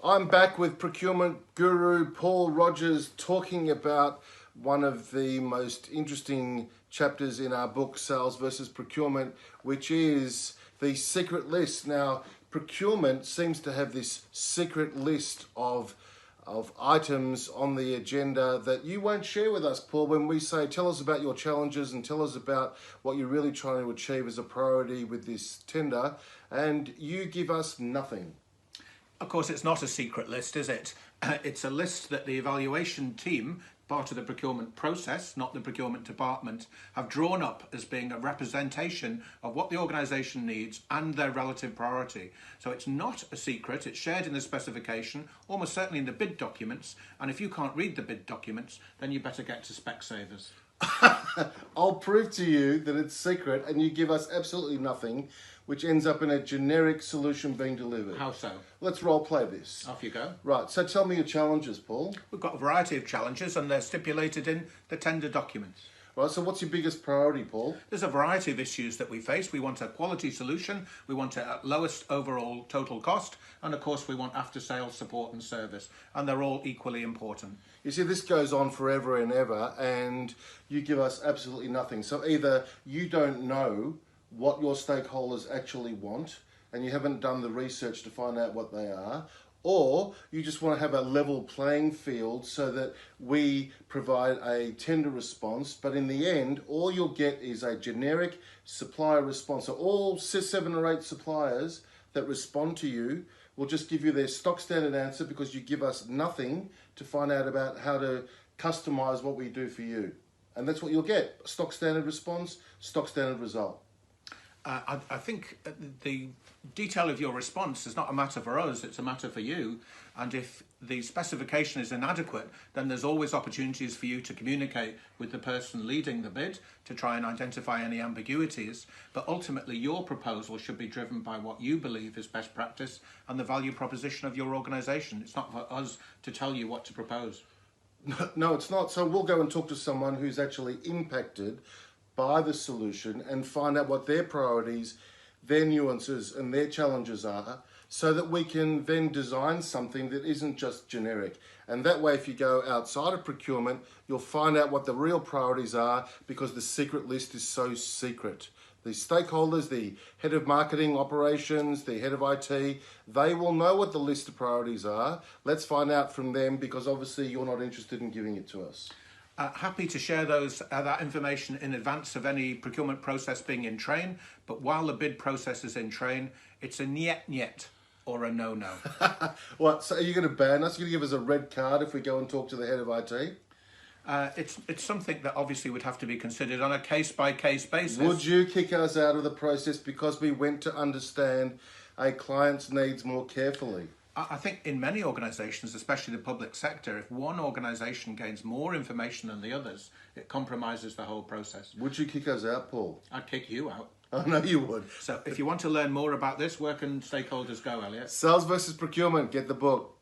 I'm back with procurement guru Paul Rogers talking about one of the most interesting chapters in our book, Sales versus Procurement, which is the secret list. Now, procurement seems to have this secret list of items on the agenda that you won't share with us, Paul, when we say, tell us about your challenges and tell us about what you're really trying to achieve as a priority with this tender, and you give us nothing. Of course, it's not a secret list, is it? It's a list that the evaluation team, part of the procurement process, not the procurement department, have drawn up as being a representation of what the organisation needs and their relative priority. So it's not a secret, it's shared in the specification, almost certainly in the bid documents, and if you can't read the bid documents, then you better get to Specsavers. I'll prove to you that it's secret and you give us absolutely nothing, which ends up in a generic solution being delivered. How so? Let's role play this. Off you go. Right, so tell me your challenges, Paul. We've got a variety of challenges and they're stipulated in the tender documents. Right, so what's your biggest priority, Paul? There's a variety of issues that we face. We want a quality solution, we want it at lowest overall total cost, and of course we want after-sales support and service, and they're all equally important. You see, this goes on forever and ever, and you give us absolutely nothing. So either you don't know what your stakeholders actually want, and you haven't done the research to find out what they are, or you just want to have a level playing field so that we provide a tender response, but in the end, all you'll get is a generic supplier response. So all 7 or 8 suppliers that respond to you will just give you their stock standard answer because you give us nothing to find out about how to customize what we do for you. And that's what you'll get, stock standard response, stock standard result. I think the detail of your response is not a matter for us, it's a matter for you. And if the specification is inadequate, then there's always opportunities for you to communicate with the person leading the bid to try and identify any ambiguities. But ultimately, your proposal should be driven by what you believe is best practice and the value proposition of your organisation. It's not for us to tell you what to propose. No, it's not. So we'll go and talk to someone who's actually impacted by the solution and find out what their priorities, their nuances and their challenges are, so that we can then design something that isn't just generic. And that way, if you go outside of procurement, you'll find out what the real priorities are, because the secret list is so secret. The stakeholders, the head of marketing operations, the head of IT, they will know what the list of priorities are. Let's find out from them, because obviously you're not interested in giving it to us. Happy to share that information in advance of any procurement process being in train, but while the bid process is in train, it's a niet or a no. What, so are you going to ban us? Are you going to give us a red card if we go and talk to the head of IT? It's something that obviously would have to be considered on a case-by-case basis. Would you kick us out of the process because we went to understand a client's needs more carefully? I think in many organisations, especially the public sector, if one organisation gains more information than the others, it compromises the whole process. Would you kick us out, Paul? I'd kick you out. I know you would. So if you want to learn more about this, where can stakeholders go, Elliot? Sales versus Procurement. Get the book.